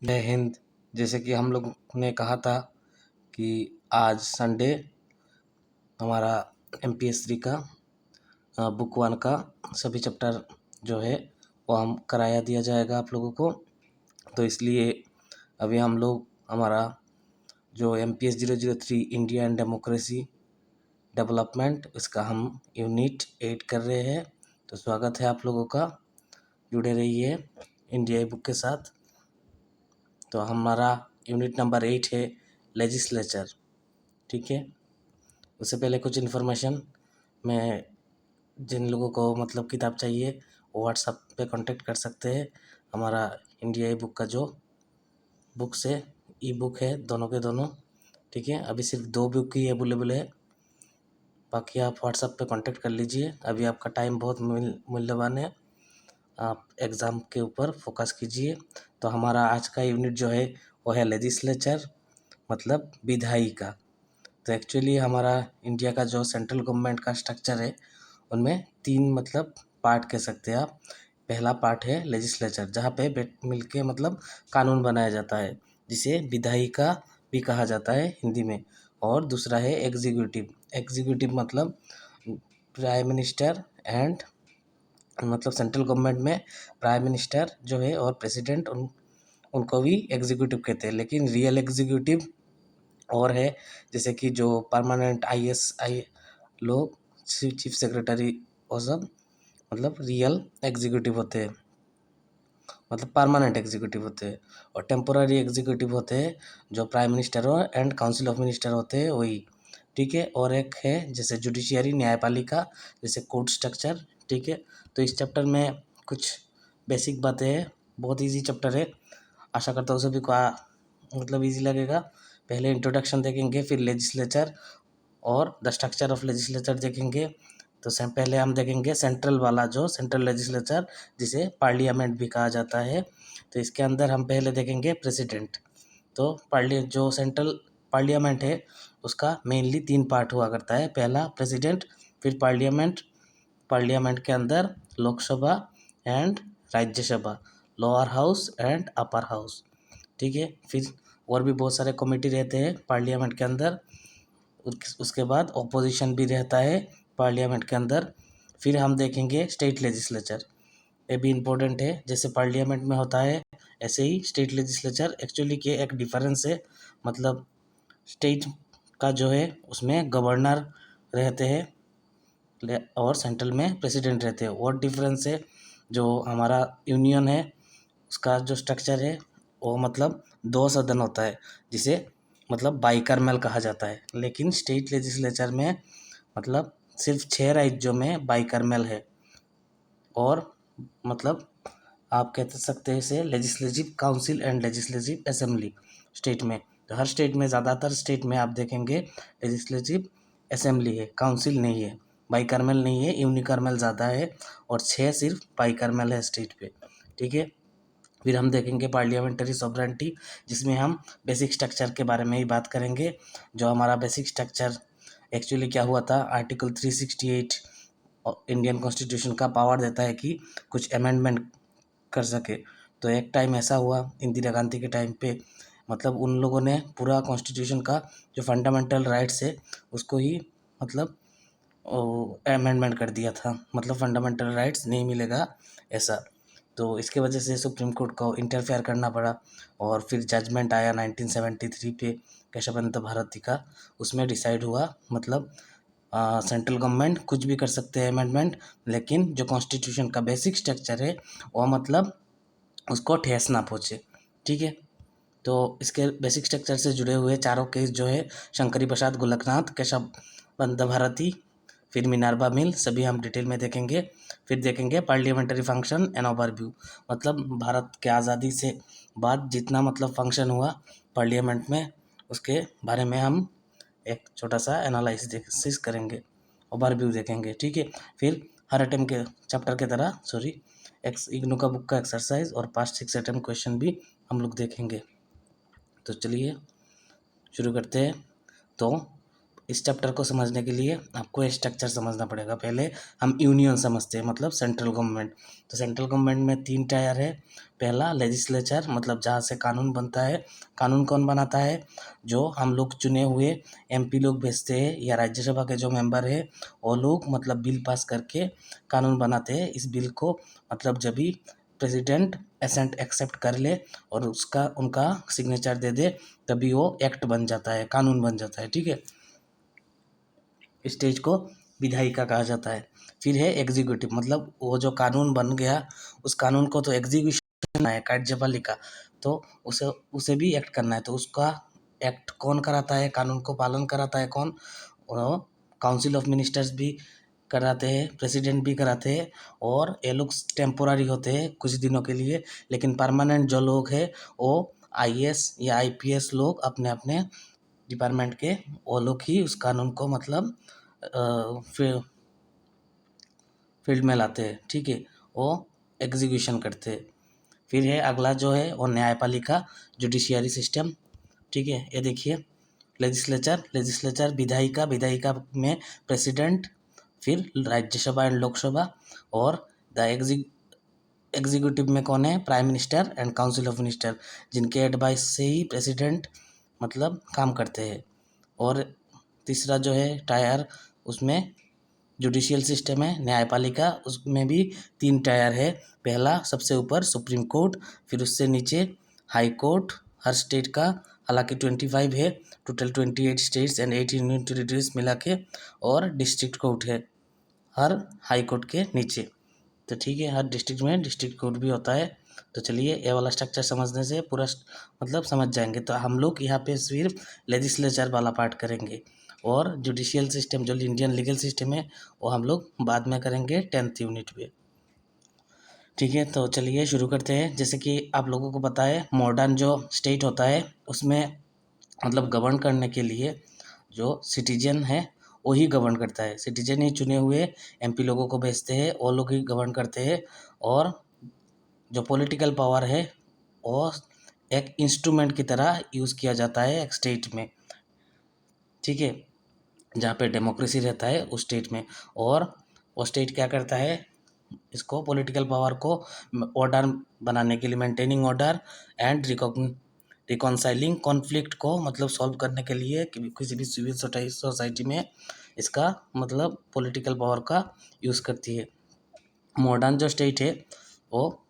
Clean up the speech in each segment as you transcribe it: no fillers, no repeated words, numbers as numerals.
जय हिंद। जैसे कि हम लोग ने कहा था कि आज संडे हमारा MPS3 का बुक 1 का सभी चैप्टर जो है वो हम कराया दिया जाएगा आप लोगों को। तो इसलिए अभी हम लोग हमारा जो MPS 003 India and democracy development इसका हम यूनिट 8 कर रहे हैं। तो स्वागत है आप लोगों का, जुड़े रहिए इंडिया बुक के साथ। तो हमारा यूनिट नंबर 8 है लेजिस्लेचर, ठीक है। उससे पहले कुछ इन्फॉर्मेशन, मैं जिन लोगों को मतलब किताब चाहिए वो व्हाट्सएप पे कांटेक्ट कर सकते हैं। हमारा इंडिया बुक का जो बुक्स है ई बुक है दोनों के दोनों, ठीक है। अभी सिर्फ 2 बुक ही अवेलेबल है, बाकी आप व्हाट्सएप पे कांटेक्ट कर लीजिए। अभी आपका टाइम बहुत मूल्यवान है, आप एग्ज़ाम के ऊपर फोकस कीजिए। तो हमारा आज का यूनिट जो है वो है लेजिस्लेचर, मतलब विधायी का। तो एक्चुअली हमारा इंडिया का जो सेंट्रल गवर्नमेंट का स्ट्रक्चर है उनमें 3 मतलब पार्ट कह सकते हैं आप। पहला पार्ट है लेजिस्लेचर, जहाँ पे मिल के मतलब कानून बनाया जाता है, जिसे विधायी का भी कहा जाता है हिंदी में। और दूसरा है एग्जीक्यूटिव। एग्जीक्यूटिव मतलब प्राइम मिनिस्टर एंड मतलब सेंट्रल गवर्नमेंट में प्राइम मिनिस्टर जो है और प्रेसिडेंट उनको भी एग्जीक्यूटिव कहते हैं। लेकिन रियल एग्जीक्यूटिव और है, जैसे कि जो परमानेंट ISI लोग, चीफ सेक्रेटरी, वो सब मतलब रियल एग्जीक्यूटिव होते हैं, मतलब परमानेंट एग्जीक्यूटिव होते हैं। और टेम्पोररी एग्जीक्यूटिव होते हैं जो प्राइम मिनिस्टर हो एंड काउंसिल ऑफ मिनिस्टर होते हैं, वही, ठीक है। और एक है जैसे जुडिशियरी, न्यायपालिका, जैसे कोर्ट स्ट्रक्चर, ठीक है। तो इस चैप्टर में कुछ बेसिक बातें हैं, बहुत इजी चैप्टर है, आशा करता हूँ सभी को मतलब इजी लगेगा। पहले इंट्रोडक्शन देखेंगे, फिर लेजिस्लेचर और द स्ट्रक्चर ऑफ लेजिस्लेचर देखेंगे। तो पहले हम देखेंगे सेंट्रल वाला, जो सेंट्रल लेजिस्लेचर जिसे पार्लियामेंट भी कहा जाता है। तो इसके अंदर हम पहले देखेंगे प्रेसिडेंट। तो जो सेंट्रल पार्लियामेंट है उसका मेनली 3 पार्ट हुआ करता है। पहला प्रेसिडेंट, फिर पार्लियामेंट, पार्लियामेंट के अंदर Lok Sabha and Rajya Sabha, lower house and upper house, ठीक है। फिर और भी बहुत सारे कमेटी रहते हैं पार्लियामेंट के अंदर। उसके बाद ऑपोजिशन भी रहता है पार्लियामेंट के अंदर। फिर हम देखेंगे स्टेट लेजिस्लेचर, ये भी इम्पोर्टेंट है। जैसे पार्लियामेंट में होता है ऐसे ही स्टेट लेजिस्लेचर। एक्चुअली के एक डिफरेंस है, मतलब स्टेट का जो है उसमें गवर्नर रहते हैं और सेंट्रल में प्रेसिडेंट रहते हैं। और डिफरेंस है, जो हमारा यूनियन है उसका जो स्ट्रक्चर है वो मतलब 2 सदन होता है, जिसे मतलब बाइकर्मल कहा जाता है। लेकिन स्टेट लेजिस्लेचर में मतलब सिर्फ 6 राज्यों में बाइकर्मल है। और मतलब आप कह सकते हैं इसे legislative council and legislative assembly state में। तो हर स्टेट में, ज़्यादातर स्टेट में आप देखेंगे लेजिस्लेटिव असेंबली है, काउंसिल नहीं है, बाइकर्मल नहीं है, यूनिकर्मल ज़्यादा है। और 6 सिर्फ बाइकर्मल है स्टेट पे, ठीक है। फिर हम देखेंगे पार्लियामेंट्री सॉवरेनिटी, जिसमें हम बेसिक स्ट्रक्चर के बारे में ही बात करेंगे। जो हमारा बेसिक स्ट्रक्चर एक्चुअली क्या हुआ था, आर्टिकल 368 इंडियन कॉन्स्टिट्यूशन का पावर देता है कि कुछ अमेंडमेंट कर सके। तो एक टाइम ऐसा हुआ इंदिरा गांधी के टाइम पे, मतलब उन लोगों ने पूरा कॉन्स्टिट्यूशन का जो फंडामेंटल राइट्स है उसको ही मतलब अमेंडमेंट कर दिया था, मतलब फंडामेंटल राइट्स नहीं मिलेगा ऐसा। तो इसके वजह से सुप्रीम कोर्ट को इंटरफेयर करना पड़ा। और फिर जजमेंट आया 1973 पे केशवपंत भारती का, उसमें डिसाइड हुआ मतलब सेंट्रल गवर्नमेंट कुछ भी कर सकते हैं अमेंडमेंट, लेकिन जो कॉन्स्टिट्यूशन का बेसिक स्ट्रक्चर है वो मतलब उसको ठेस ना पहुँचे, ठीक है। तो इसके बेसिक स्ट्रक्चर से जुड़े हुए चारों केस जो है शंकरी प्रसाद, गोलकनाथ, केशव पंत भारती, फिर मिनार्वा मिल, सभी हम डिटेल में देखेंगे। फिर देखेंगे पार्लियामेंट्री फंक्शन एंड ओवरव्यू, मतलब भारत के आज़ादी से बाद जितना मतलब फंक्शन हुआ पार्लियामेंट में उसके बारे में हम एक छोटा सा एनालिसिस करेंगे, ओवरव्यू देखेंगे, ठीक है। फिर हर अटेम्प्ट के चैप्टर के तरह इग्नू का बुक का एक्सरसाइज और पास्ट 6 अटेम्प्ट क्वेश्चन भी हम लोग देखेंगे। तो चलिए शुरू करते हैं। तो इस चैप्टर को समझने के लिए आपको स्ट्रक्चर समझना पड़ेगा। पहले हम यूनियन समझते हैं, मतलब सेंट्रल गवर्नमेंट। तो सेंट्रल गवर्नमेंट में 3 टायर है। पहला लेजिस्लेचर, मतलब जहाँ से कानून बनता है। कानून कौन बनाता है? जो हम लोग चुने हुए एमपी लोग भेजते हैं, या राज्यसभा के जो मेंबर है वो लोग मतलब बिल पास करके कानून बनाते हैं। इस बिल को मतलब जब भी प्रेसिडेंट एसेंट एक्सेप्ट कर ले और उसका उनका सिग्नेचर दे दे, तभी वो एक्ट बन जाता है, कानून बन जाता है। ठीक है, स्टेज को विधायिका कहा जाता है। फिर है एग्जीक्यूटिव, मतलब वो जो कानून बन गया उस कानून को तो एग्जीक्यूशन है, कार्यपालिका, तो उसे उसे भी एक्ट करना है। तो उसका एक्ट कौन कराता है? कानून को पालन कराता है कौन? काउंसिल ऑफ मिनिस्टर्स भी कराते हैं, प्रेसिडेंट भी कराते हैं। और ये लोग टेम्पोररी होते हैं कुछ दिनों के लिए, लेकिन परमानेंट जो लोग हैं वो आईएएस या आईपीएस लोग अपने अपने डिपार्टमेंट के वो लोग ही उस कानून को मतलब फील्ड में लाते हैं। ठीक है, वो एग्जीक्यूशन करते हैं। फिर है अगला जो है वो न्यायपालिका, जुडिशियरी सिस्टम। ठीक है, ये देखिए, लेजिस्लेचर, विधायिका में प्रेसिडेंट, फिर राज्यसभा एंड लोकसभा, और द एग्जीक्यूटिव में कौन है? Prime minister and council of minister, जिनके एडवाइस से ही प्रेसिडेंट मतलब काम करते हैं। और तीसरा जो है टायर, उसमें जुडिशियल सिस्टम है, न्यायपालिका, उसमें भी 3 टायर है। पहला सबसे ऊपर सुप्रीम कोर्ट, फिर उससे नीचे हाई कोर्ट हर स्टेट का, हालांकि 25 है, total 28 states and 8 union territories मिला के, और डिस्ट्रिक्ट कोर्ट है हर हाई कोर्ट के नीचे। तो ठीक है, हर डिस्ट्रिक्ट में डिस्ट्रिक्ट कोर्ट भी होता है। तो चलिए, ये वाला स्ट्रक्चर समझने से पूरा मतलब समझ जाएंगे। तो हम लोग यहाँ पे सिर्फ लेजिस्लेचर वाला पार्ट करेंगे, और जुडिशियल सिस्टम जो इंडियन लीगल सिस्टम है वो हम लोग बाद में करेंगे 10th यूनिट पे। ठीक है, तो चलिए शुरू करते हैं। जैसे कि आप लोगों को पता है, मॉडर्न जो स्टेट होता है उसमें मतलब गवर्न करने के लिए जो सिटीजन है वही गवर्न करता है। सिटीजन ही चुने हुए एमपी लोगों को भेजते हैं, वो लोग ही गवर्न करते हैं। और जो पॉलिटिकल पावर है वो एक इंस्ट्रूमेंट की तरह यूज़ किया जाता है एक स्टेट में। ठीक है, जहाँ पे डेमोक्रेसी रहता है उस स्टेट में। और वो स्टेट क्या करता है? इसको पॉलिटिकल पावर को ऑर्डर बनाने के लिए, मेंटेनिंग ऑर्डर एंड रिकॉन्साइलिंग कॉन्फ्लिक्ट को मतलब सॉल्व करने के लिए किसी भी सिविल सोसाइटी में इसका मतलब पॉलिटिकल पावर का यूज़ करती है। मॉडर्न जो स्टेट है वो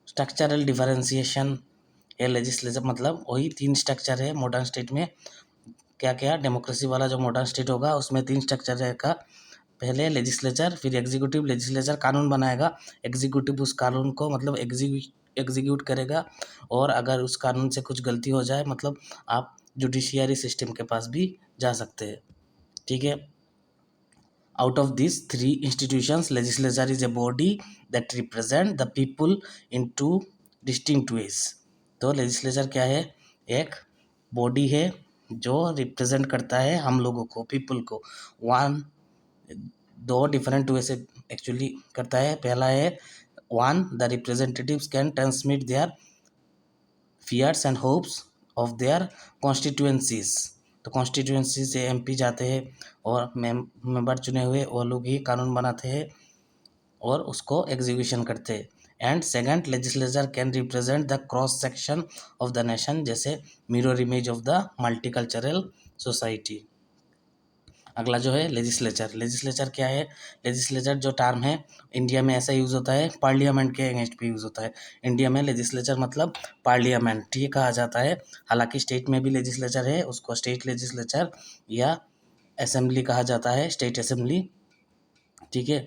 स्ट्रक्चरल डिफरेंशिएशन है। लेजिस्लेचर मतलब वही 3 स्ट्रक्चर है मॉडर्न स्टेट में। क्या क्या? डेमोक्रेसी वाला जो मॉडर्न स्टेट होगा उसमें 3 स्ट्रक्चर रहेगा। पहले लेजिस्लेचर, फिर एग्जीक्यूटिव। लेजिस्लेचर कानून बनाएगा, एग्जीक्यूटिव उस कानून को मतलब एग्जीक्यूट करेगा। और अगर उस कानून से कुछ गलती हो जाए मतलब आप जुडिशियरी सिस्टम के पास भी जा सकते हैं। ठीक है, out of these 3 institutions, legislature is a body that represent the people in 2 distinct ways. तो लेजिस्लेचर क्या है? एक बॉडी है जो रिप्रेजेंट करता है हम लोगों को, पीपल को। वन, 2 डिफरेंट वे से एक्चुअली करता है। पहला है, one, the representatives can transmit their fears and hopes of their constituencies. तो कॉन्स्टिट्यूएंसी से एमपी जाते हैं और मेंबर चुने हुए वो लोग ही कानून बनाते हैं और उसको एग्जीक्यूशन करते हैं। And second, legislature can represent the cross section of the nation, जैसे mirror image of the multicultural society. अगला जो है लेजिस्लेचर क्या है? लेजिस्लेचर जो टर्म है इंडिया में ऐसा यूज़ होता है, पार्लियामेंट के अगेंस्ट पे यूज़ होता है। इंडिया में लेजिस्लेचर मतलब पार्लियामेंट ये कहा जाता है। हालांकि स्टेट में भी लेजिस्लेचर है, उसको स्टेट लेजिस्लेचर या असेंबली कहा जाता है, स्टेट असेंबली। ठीक है,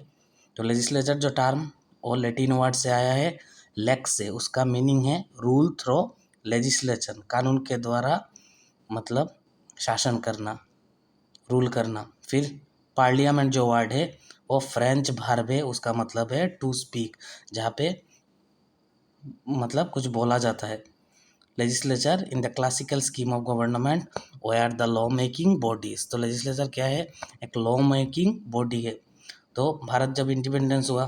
तो लेजिस्लेचर जो टर्म वो लैटिन वर्ड से आया है, लेक्स से। उसका मीनिंग है रूल थ्रो लेजिस्लेशन, कानून के द्वारा मतलब शासन करना, रूल करना। फिर पार्लियामेंट जो वर्ड है वो फ्रेंच वर्ब है, उसका मतलब है टू स्पीक, जहाँ पे मतलब कुछ बोला जाता है। Legislature in the classical scheme of government where the law making bodies. तो लेजिस्लेचर क्या है? एक लॉ मेकिंग बॉडी है। तो भारत जब इंडिपेंडेंस हुआ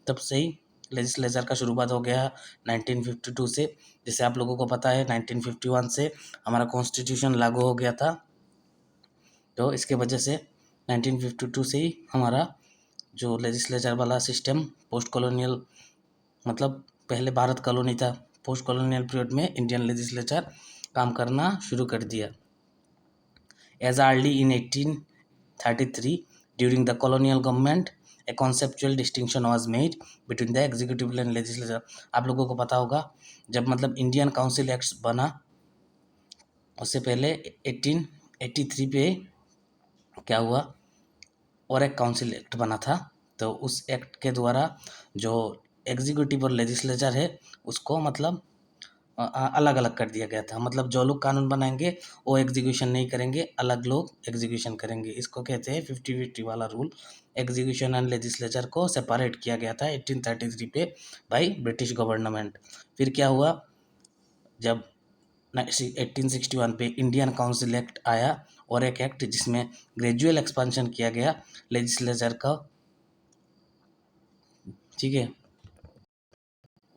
तब से ही लेजिस्लेचर का शुरुआत हो गया 1952 से। जैसे आप लोगों को पता है 1951 से हमारा कॉन्स्टिट्यूशन लागू हो गया था। तो इसके वजह से 1952 से ही हमारा जो लेजिस्लेचर वाला सिस्टम पोस्ट कॉलोनियल, मतलब पहले भारत कॉलोनी था, पोस्ट कॉलोनियल पीरियड में इंडियन लेजिस्लेचर काम करना शुरू कर दिया। As early in 1833 during the colonial government a conceptual distinction was made between the executive and legislature. आप लोगों को पता होगा जब मतलब इंडियन काउंसिल एक्ट बना उससे पहले 1883 पे क्या हुआ, और एक काउंसिल एक्ट बना था। तो उस एक्ट के द्वारा जो एग्जीक्यूटिव और लेजिस्लेचर है उसको मतलब अलग अलग कर दिया गया था। मतलब जो लोग कानून बनाएंगे वो एग्जीक्यूशन नहीं करेंगे, अलग लोग एग्जीक्यूशन करेंगे। इसको कहते हैं 50-50 वाला रूल। एग्जीक्यूशन एंड लेजिस्लेचर को सेपरेट किया गया था 1833 पे बाय ब्रिटिश गवर्नमेंट। फिर क्या हुआ, जब 1861 पे इंडियन काउंसिल एक्ट आया और एक एक्ट जिसमें ग्रेजुअल एक्सपांशन किया गया लेजिस्लेचर का, ठीक है।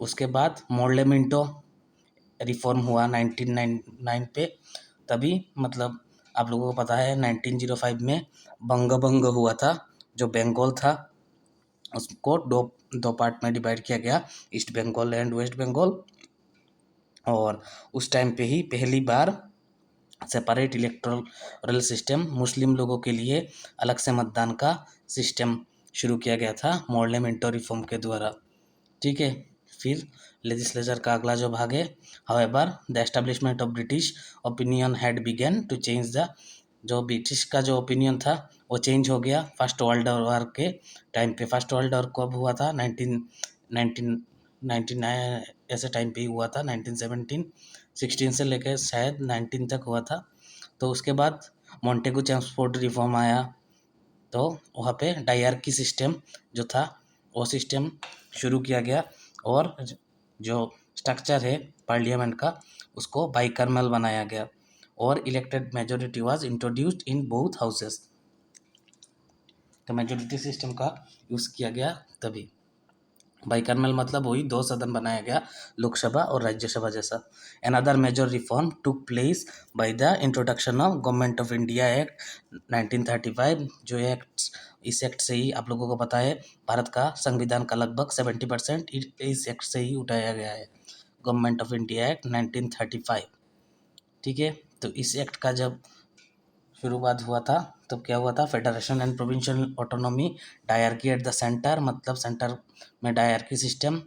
उसके बाद मोर्ले मिंटो रिफॉर्म हुआ 1999 पे। तभी मतलब आप लोगों को पता है 1905 में बंग हुआ था, जो बंगाल था उसको दो पार्ट में डिवाइड किया गया, east Bengal and west Bengal. और उस टाइम पे ही पहली बार सेपरेट इलेक्टोरल सिस्टम, मुस्लिम लोगों के लिए अलग से मतदान का सिस्टम शुरू किया गया था मोर्ले मिंटो रिफॉर्म के द्वारा, ठीक है। फिर लेजिस्लेचर का अगला जो भाग है, however the establishment of British opinion had began to change the, जो ब्रिटिश का जो ओपिनियन था वो चेंज हो गया फर्स्ट वर्ल्ड वॉर के टाइम पे। फर्स्ट वर्ल्ड वॉर कब हुआ था, 1999 ऐसे टाइम पे ही हुआ था, 1916 से लेकर शायद 19 तक हुआ था। तो उसके बाद मोंटेगू चेम्सफोर्ड रिफॉर्म आया, तो वहाँ पे डायरकी सिस्टम जो था वो सिस्टम शुरू किया गया, और जो स्ट्रक्चर है पार्लियामेंट का उसको बाइकर्मल बनाया गया, और elected majority was introduced in both houses. तो मेजोरिटी सिस्टम का यूज़ किया गया तभी। बाइकर्मल मतलब वही दो सदन बनाया गया, लोकसभा और राज्यसभा जैसा। Another major reform took place by the introduction of government of India act 1935। जो एक्ट, इस एक्ट से ही आप लोगों को पता है भारत का संविधान का लगभग 70% इस एक्ट से ही उठाया गया है, गवर्नमेंट ऑफ इंडिया एक्ट 1935, ठीक है। तो इस एक्ट का जब शुरुआत हुआ था तब क्या हुआ था, federation and provincial autonomy, dyarchy at the centre, मतलब सेंटर में डायरकी सिस्टम,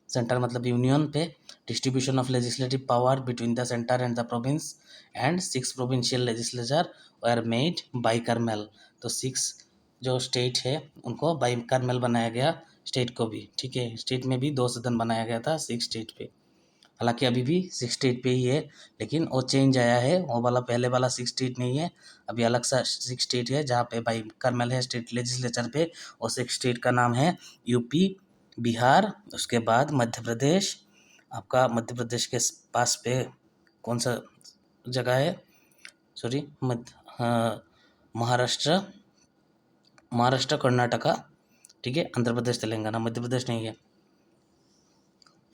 सेंटर मतलब यूनियन पे, distribution of legislative power between the centre and the province, and 6 provincial legislature were made bicameral. तो 6 जो स्टेट है उनको बाइकर्मल बनाया गया, स्टेट को भी, ठीक है। स्टेट में भी 2 सदन बनाया गया था 6 स्टेट पे, हालांकि अभी भी 6 स्टेट पे ही है, लेकिन वो चेंज आया है, वो वाला पहले वाला 6 स्टेट नहीं है, अभी अलग सा 6 स्टेट है जहाँ पे भाई कर्नल है स्टेट लेजिस्लेचर पे। और 6 स्टेट का नाम है यूपी, बिहार, उसके बाद मध्य प्रदेश। आपका मध्य प्रदेश के पास पे कौन सा जगह है, सॉरी मध्य, हाँ, महाराष्ट्र, महाराष्ट्र कर्नाटका, ठीक है। आंध्र प्रदेश तेलंगाना, मध्य प्रदेश नहीं है।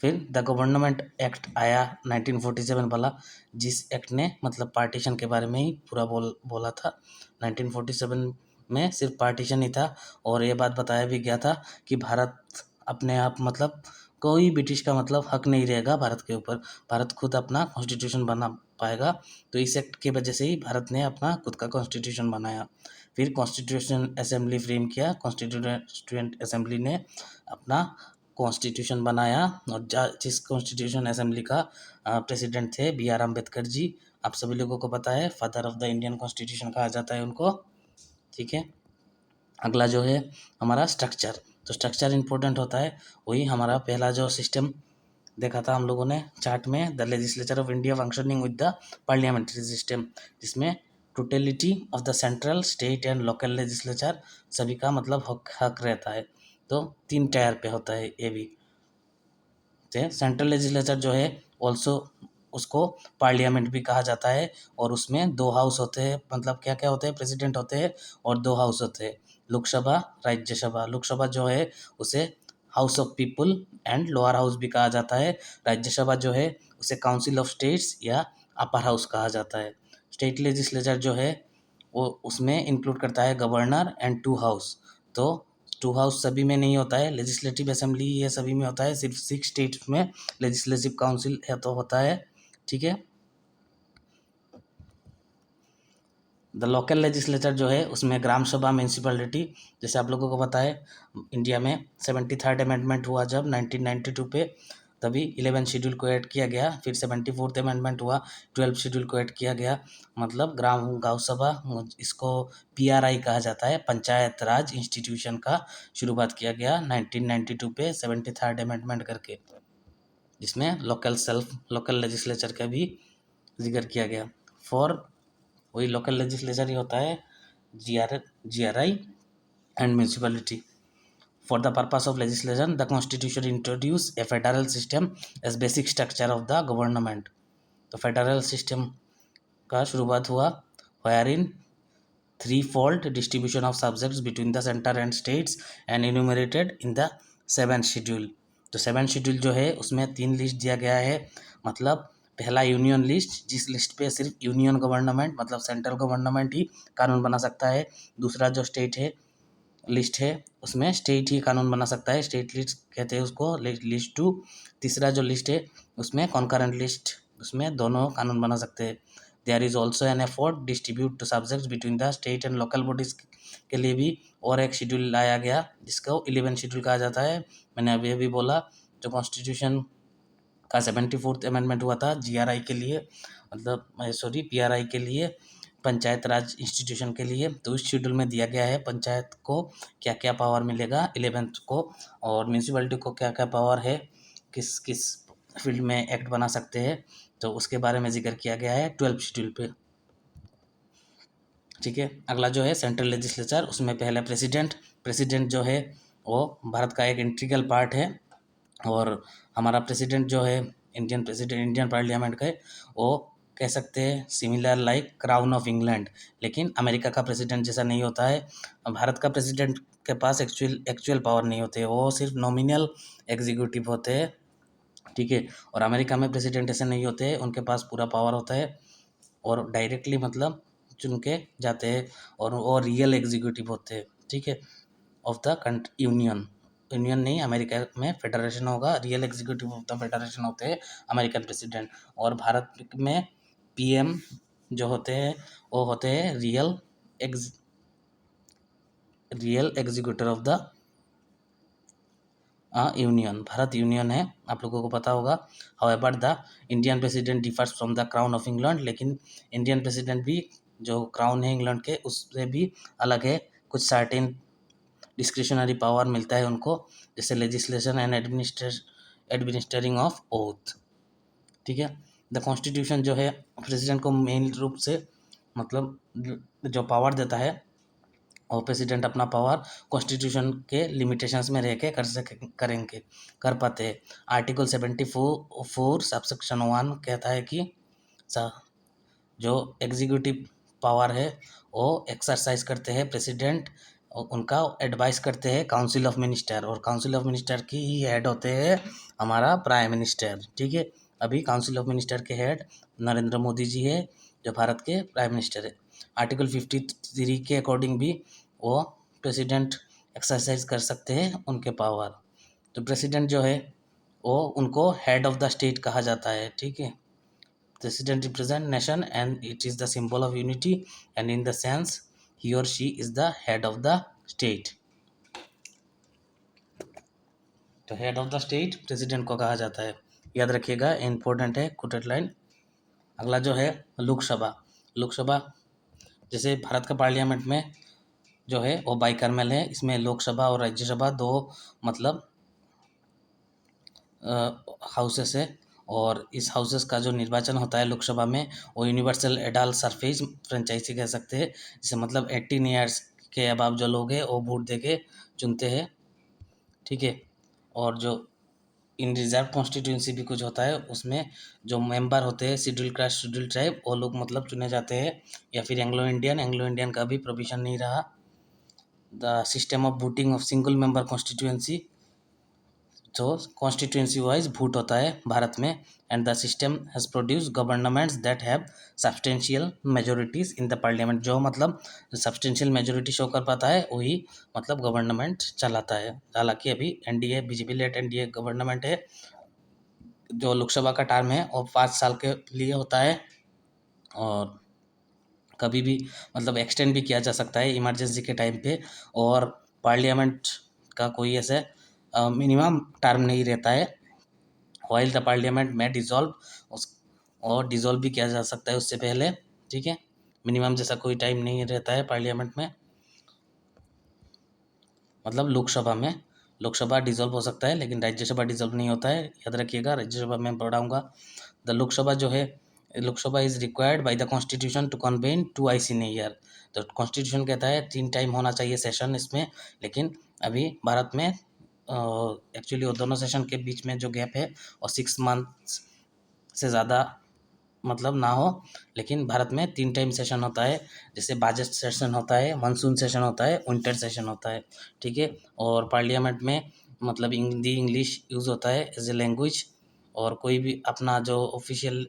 फिर द गवर्नमेंट एक्ट आया 1947 वाला, जिस एक्ट ने मतलब पार्टीशन के बारे में ही पूरा बोला था। 1947 में सिर्फ पार्टीशन ही था, और ये बात बताया भी गया था कि भारत अपने आप मतलब कोई ब्रिटिश का मतलब हक नहीं रहेगा भारत के ऊपर, भारत खुद अपना कॉन्स्टिट्यूशन बना पाएगा। तो इस एक्ट के वजह से ही भारत ने अपना खुद का कॉन्स्टिट्यूशन बनाया। फिर कॉन्स्टिट्यूशन असेंबली फ्रेम किया, कॉन्स्टिट्यूएंट असेंबली ने अपना कॉन्स्टिट्यूशन बनाया, और जिस कॉन्स्टिट्यूशन असेंबली का प्रेसिडेंट थे BR अम्बेडकर जी। आप सभी लोगों को पता है father of the Indian constitution कहा जाता है उनको, ठीक है। अगला जो है हमारा स्ट्रक्चर, तो स्ट्रक्चर इंपॉर्टेंट होता है। वही हमारा पहला जो सिस्टम देखा था हम लोगों ने चार्ट में, the legislature of India functioning with the parliamentary system, जिसमें totality of the central, state and local legislature सभी का मतलब हक रहता है। तो 3 टायर पे होता है ये भी। सेंट्रल लेजिस्लेचर जो है ऑल्सो उसको पार्लियामेंट भी कहा जाता है, और उसमें 2 हाउस होते हैं, मतलब क्या क्या होते हैं, प्रेसिडेंट होते हैं और 2 हाउस होते हैं, लोकसभा, राज्यसभा। लोकसभा जो है उसे house of people and lower house भी कहा जाता है। राज्यसभा जो है उसे काउंसिल ऑफ स्टेट्स या अपर हाउस कहा जाता है। स्टेट लेजिस्लेचर जो है वो उसमें इंक्लूड करता है गवर्नर एंड 2 हाउस। तो 2 हाउस सभी में नहीं होता है, लेजिस्लेटिव असेंबली ये सभी में होता है, सिर्फ 6 स्टेट्स में लेजिस्लेटिव काउंसिल है तो होता है। ठीक है। द लोकल लेजिस्लेचर जो है उसमें ग्राम सभा, म्यूनसिपैलिटी, जैसे आप लोगों को पता है इंडिया में 73rd अमेंडमेंट हुआ जब 1992 पे, तभी 11 शेड्यूल को ऐड किया गया। फिर 74th अमेंडमेंट हुआ, 12 शेड्यूल को ऐड किया गया। मतलब ग्राम गांव सभा, इसको पीआरआई कहा जाता है, पंचायत राज इंस्टीट्यूशन का शुरुआत किया गया 1992 पे 73rd अमेंडमेंट करके, जिसमें लोकल लेजिस्लेचर का भी जिक्र किया गया। फॉर वही लोकल लेजिस्लेचर ही होता है GRI and municipality. For the purpose of legislation, the Constitution introduced a federal system as basic structure of the government. तो फेडरल सिस्टम का शुरुआत हुआ, wherein threefold distribution of subjects between the center and states and enumerated in the 7th schedule। तो 7th schedule जो है उसमें 3 list दिया गया है। मतलब पहला यूनियन लिस्ट, जिस लिस्ट पे सिर्फ यूनियन गवर्नमेंट मतलब सेंट्रल गवर्नमेंट ही कानून बना सकता है। दूसरा जो स्टेट है लिस्ट है उसमें स्टेट ही कानून बना सकता है, स्टेट लिस्ट कहते हैं उसको, लिस्ट 2। तीसरा जो लिस्ट है उसमें कॉन्करेंट लिस्ट, उसमें दोनों कानून बना सकते हैं। There is also an effort distribute to subjects between the state and local bodies के लिए भी और एक शेड्यूल लाया गया जिसको 11 शेड्यूल कहा जाता है। मैंने अभी अभी बोला जो कॉन्स्टिट्यूशन का 74th अमेंडमेंट हुआ था GRI के लिए, मतलब सॉरी PRI के लिए, पंचायत राज इंस्टीट्यूशन के लिए। तो इस शेड्यूल में दिया गया है पंचायत को क्या क्या पावर मिलेगा 11th को, और म्यूनसिपैलिटी को क्या क्या पावर है, किस किस फील्ड में एक्ट बना सकते हैं, तो उसके बारे में जिक्र किया गया है 12 शेड्यूल पे। ठीक है। अगला जो है सेंट्रल लेजिस्लेचर, उसमें पहले प्रेसिडेंट जो है वो भारत का एक इंटीग्रल पार्ट है। और हमारा प्रेसिडेंट जो है इंडियन पार्लियामेंट का है, वो कह सकते हैं similar like crown of England, लेकिन अमेरिका का प्रेसिडेंट जैसा नहीं होता है। भारत का प्रेसिडेंट के पास एक्चुअल पावर नहीं होते, वो सिर्फ नॉमिनल एग्जीक्यूटिव होते हैं। ठीक है। और अमेरिका में प्रेसिडेंट ऐसे नहीं होते हैं, उनके पास पूरा पावर होता है और डायरेक्टली मतलब चुन के जाते हैं, और वो रियल एग्जीक्यूटिव होते हैं। ठीक है। ऑफ द यूनियन नहीं, अमेरिका में फेडरेशन होगा, real executive of the federation होते हैं अमेरिकन प्रेसिडेंट। और भारत में PM जो होते हैं वो होते हैं real executive of the union. Bharat union है, आप लोगों को पता होगा। However the Indian president differs from the crown of England, लेकिन इंडियन प्रेसिडेंट भी जो क्राउन है इंग्लैंड के उससे भी अलग है। कुछ सर्टेन डिस्क्रिशनरी पावर मिलता है उनको, जैसे legislation and administering of oath. ठीक है। द कॉन्स्टिट्यूशन जो है प्रेसिडेंट को मेन रूप से मतलब जो पावर देता है, और प्रेसिडेंट अपना पावर कॉन्स्टिट्यूशन के लिमिटेशंस में रह के कर पाते हैं। आर्टिकल 74 सबसेक्शन 1 कहता है कि जो एग्जीक्यूटिव पावर है वो एक्सरसाइज करते हैं प्रेसिडेंट, उनका एडवाइस करते हैं काउंसिल ऑफ मिनिस्टर, और काउंसिल ऑफ मिनिस्टर की ही हेड होते हैं हमारा प्राइम मिनिस्टर। ठीक है। अभी काउंसिल ऑफ मिनिस्टर के हेड नरेंद्र मोदी जी है जो भारत के प्राइम मिनिस्टर है। आर्टिकल 53 के अकॉर्डिंग भी वो प्रेसिडेंट एक्सरसाइज कर सकते हैं उनके पावर। तो प्रेसिडेंट जो है वो उनको हेड ऑफ द स्टेट कहा जाता है। ठीक है। President represent nation and it is the symbol of unity, and in the sense he or she is the head of the state। तो head of the state president को कहा जाता है, याद रखिएगा, इंपॉर्टेंट है कोटेड लाइन। अगला जो है लोकसभा जैसे भारत का पार्लियामेंट में जो है वो बाइकर्मल है, इसमें लोकसभा और राज्यसभा दो मतलब हाउसेस है। और इस हाउसेस का जो निर्वाचन होता है लोकसभा में वो यूनिवर्सल एडाल्ट सरफेस फ्रेंचाइजी कह सकते हैं, जिसे मतलब 18 ईयर्स के अबाव जो लोग हैं वो वोट दे के चुनते हैं। ठीक है। और जो इन रिजर्व कॉन्स्टिट्यूंसी भी कुछ होता है, उसमें जो मेंबर होते हैं शेड्यूल कास्ट शेड्यूल ट्राइब वो लोग मतलब चुने जाते हैं, या फिर एंग्लो इंडियन का भी प्रोविजन नहीं रहा। The system of voting of single member constituency तो कॉन्स्टिट्यूंसी वाइज वोट होता है भारत में, and the system has produce governments that have substantial majorities in the parliament. जो मतलब सब्सटेंशियल मेजोरिटी शो कर पाता है वही मतलब गवर्नमेंट चलाता है। हालांकि अभी NDA BJP lead NDA government है। जो लोकसभा का टर्म है वो 5 साल के लिए होता है, और कभी भी मतलब एक्सटेंड भी किया जा सकता है इमरजेंसी के टाइम पे। और पार्लियामेंट का कोई ऐसे मिनिमम टर्म नहीं रहता है। वाइल द पार्लियामेंट में डिज़ोल्व उस और डिज़ोल्व भी किया जा सकता है उससे पहले। ठीक है, मिनिमम जैसा कोई टाइम नहीं रहता है पार्लियामेंट में। मतलब लोकसभा डिज़ोल्व हो सकता है लेकिन राज्यसभा डिज़ोल्व नहीं होता है, याद रखिएगा। राज्यसभा में पढ़ाऊँगा। द लोकसभा जो है, Lok Sabha is required by the constitution to convene 2 in year. तो कॉन्स्टिट्यूशन कहता है 3 टाइम होना चाहिए सेशन इसमें, लेकिन अभी भारत में एक्चुअली वो दोनों सेशन के बीच में जो गैप है और 6 मंथ्स से ज़्यादा मतलब ना हो। लेकिन भारत में 3 टाइम सेशन होता है, जैसे बजट सेशन होता है, मानसून सेशन होता है, विंटर सेशन होता है। ठीक है, और पार्लियामेंट में मतलब हिंदी इंग्लिश यूज़ होता है एज ए लैंग्वेज। और कोई भी अपना जो ऑफिशियल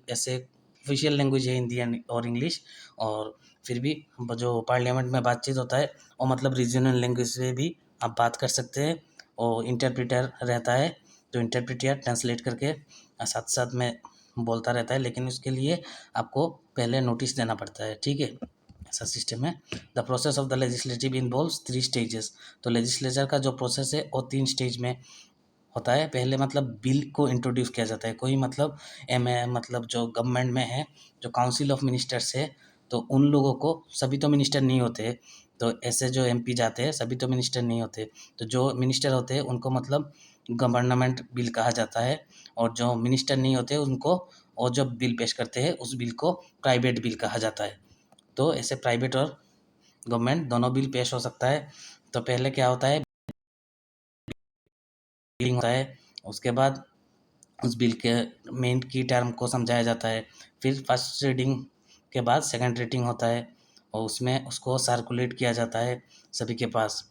लैंग्वेज है हिंदी और इंग्लिश। और फिर भी जो पार्लियामेंट में बातचीत होता है वो मतलब रीजनल लैंग्वेज से भी आप बात कर सकते हैं। और इंटरप्रेटर रहता है, तो इंटरप्रेटर ट्रांसलेट करके साथ साथ में बोलता रहता है, लेकिन उसके लिए आपको पहले नोटिस देना पड़ता है। ठीक है, ऐसा सिस्टम है। The process of the legislative involves 3 stages. तो लेजिस्लेचर का जो प्रोसेस है वो 3 स्टेज में होता है। पहले मतलब बिल को इंट्रोड्यूस किया जाता है, कोई मतलब मतलब जो गवर्नमेंट में है, जो काउंसिल ऑफ मिनिस्टर्स है, तो उन लोगों को, सभी तो मिनिस्टर नहीं होते, तो ऐसे जो एमपी जाते हैं सभी तो मिनिस्टर नहीं होते, तो जो मिनिस्टर होते हैं उनको मतलब गवर्नमेंट बिल कहा जाता है। और जो मिनिस्टर नहीं होते उनको, और जो बिल पेश करते हैं उस बिल को प्राइवेट बिल कहा जाता है। तो ऐसे प्राइवेट और गवर्नमेंट दोनों बिल पेश हो सकता है। तो पहले क्या होता है, बिलिंग होता है, उसके बाद उस बिल के मेन की टर्म को समझाया जाता है। फिर फर्स्ट रीडिंग के बाद सेकंड रीडिंग होता है, और उसमें उसको सर्कुलेट किया जाता है सभी के पास।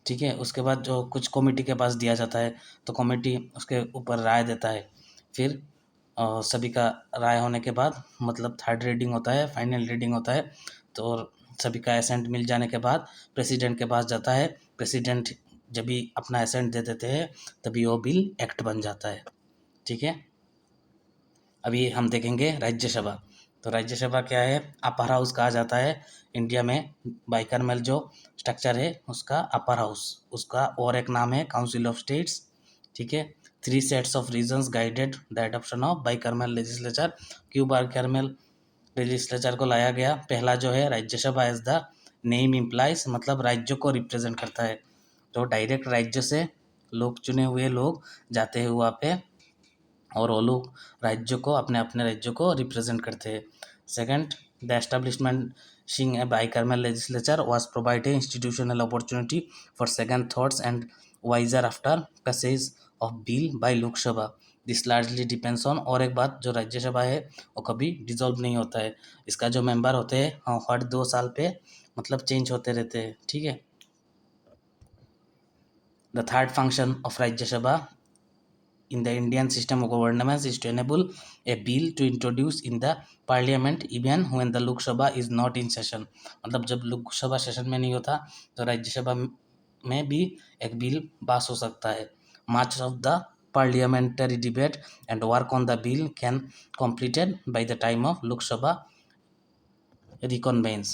ठीक है, उसके बाद जो कुछ कमेटी के पास दिया जाता है, तो कमेटी उसके ऊपर राय देता है। फिर सभी का राय होने के बाद मतलब थर्ड रीडिंग होता है, फाइनल रीडिंग होता है। तो सभी का एसेंट मिल जाने के बाद प्रेसिडेंट के पास जाता है। प्रेसिडेंट जब भी अपना एसेंट दे देते हैं तभी वो बिल एक्ट बन जाता है। ठीक है, अभी हम देखेंगे राज्यसभा। तो राज्यसभा क्या है, अपर हाउस कहा जाता है इंडिया में। बाइकर्मल जो स्ट्रक्चर है उसका अपर हाउस, उसका और एक नाम है काउंसिल ऑफ स्टेट्स। ठीक है, 3 sets of reasons guided the adoption of bicameral legislature. क्यों बाइकर्मल लेजिस्लेचर को लाया गया? पहला जो है Rajya Sabha as the name implies, मतलब राज्यों को रिप्रेजेंट करता है। तो डायरेक्ट राज्य से लोग, चुने हुए लोग जाते हैं वहाँ पे, और वो लोग राज्यों को, अपने अपने राज्यों को रिप्रेजेंट करते हैं। सेकंड, द एस्टेब्लिशमेंट शिंग a bicameral legislature was provide institutional opportunity for second thoughts and wiser after passage of bill by Lok Sabha. This largely depends on. और एक बात, जो राज्यसभा है वो कभी डिजॉल्व नहीं होता है। इसका जो मेंबर होते हैं हर 2 साल पे मतलब चेंज होते रहते हैं। ठीक है, the third function of Rajya Sabha in the Indian system of governance is to enable a bill to introduce in the parliament even when the Lok Sabha is not in session। मतलब जब लोकसभा सेशन में नहीं होता तो राज्यसभा में भी एक बिल पास हो सकता है। Much of the parliamentary debate and work on the bill can completed by the time of Lok Sabha reconvenes।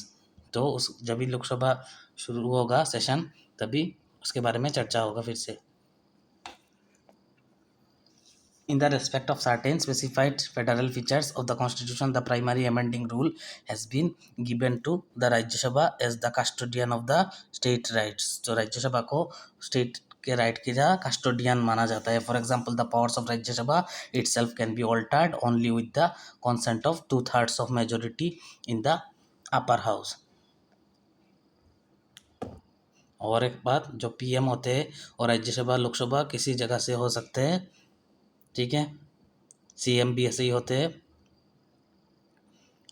तो उस जब भी लोकसभा शुरू होगा सेशन तभी उसके बारे में चर्चा होगा फिर से। In the respect of certain specified federal features of the Constitution, the primary amending rule has been given to the Rajya Sabha as the custodian of the state rights। तो राज्य सभा को स्टेट के राइट की जगह custodian माना जाता है। For example, the powers of राज्य सभा itself can be altered only with the consent of 2/3 of majority in the upper house। और एक बात, जो पीएम होते हैं और राज्यसभा लोकसभा किसी जगह से हो सकते हैं। ठीक है, सीएम भी ऐसे ही होते हैं,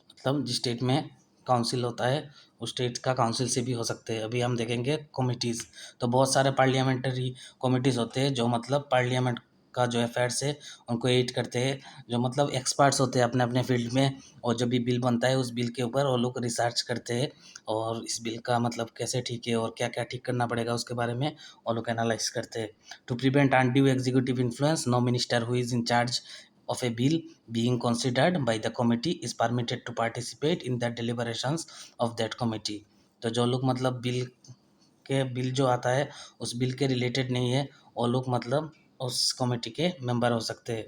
मतलब जिस स्टेट में काउंसिल होता है उस स्टेट का काउंसिल से भी हो सकते हैं। अभी हम देखेंगे कमिटीज़, तो बहुत सारे पार्लियामेंट्री कमिटीज़ होते हैं जो मतलब पार्लियामेंट का जो अफेयर्स है उनको एड करते हैं, जो मतलब एक्सपर्ट्स होते हैं अपने अपने फील्ड में, और जब भी बिल बनता है उस बिल के ऊपर वो लोग रिसर्च करते हैं और इस बिल का मतलब कैसे ठीक है और क्या क्या ठीक करना पड़ेगा उसके बारे में वो लोग एनालाइज करते हैं। To prevent undue executive influence, no minister who is in charge of a bill being considered by the committee is permitted to participate in the deliberations of that committee। तो जो लोग मतलब बिल जो आता है उस बिल के related नहीं है वो लोग मतलब उस कमेटी के मेंबर हो सकते हैं।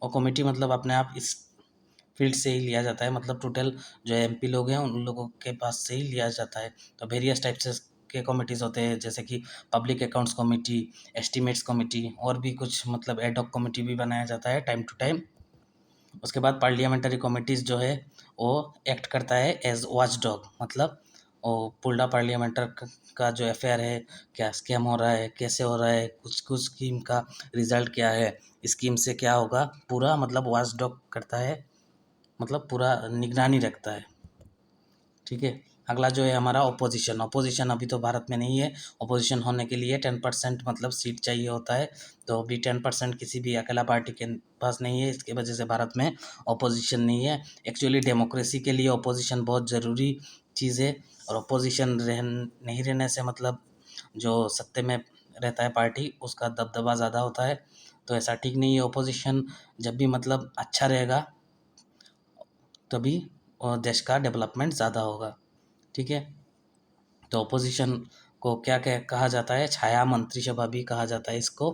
और कमेटी मतलब अपने आप इस फील्ड से ही लिया जाता है, मतलब टोटल जो एमपी लोग हैं उन लोगों के पास से ही लिया जाता है। तो वेरियस टाइप से के कमिटीज़ होते हैं, जैसे कि public accounts committee, estimates committee, और भी कुछ मतलब एडॉक कमेटी भी बनाया जाता है टाइम टू टाइम। उसके बाद पार्लियामेंट्री कमिटीज़ जो है वो एक्ट करता है एज वॉच डॉग, मतलब वो पूरा पार्लियामेंटर का जो अफेयर है, क्या स्कैम हो रहा है, कैसे हो रहा है, कुछ कुछ स्कीम का रिजल्ट क्या है, स्कीम से क्या होगा, पूरा मतलब वॉच डॉग करता है, मतलब पूरा निगरानी रखता है। ठीक है। अगला जो है हमारा अपोजिशन। अपोजिशन अभी तो भारत में नहीं है, अपोजिशन होने के लिए 10% मतलब सीट चाहिए होता है, तो अभी 10% किसी भी अकेला पार्टी के पास नहीं है, इसकी वजह से भारत में अपोजिशन नहीं है। एक्चुअली डेमोक्रेसी के लिए अपोजिशन बहुत ज़रूरी चीज़ है, और अपोजिशन नहीं रहने से मतलब जो सत्ते में रहता है पार्टी उसका दबदबा ज़्यादा होता है, तो ऐसा ठीक नहीं है। अपोजिशन जब भी मतलब अच्छा रहेगा तभी देश का डेवलपमेंट ज़्यादा होगा। ठीक है। तो अपोजिशन को क्या क्या कहा जाता है, छाया मंत्रिसभा भी कहा जाता है इसको।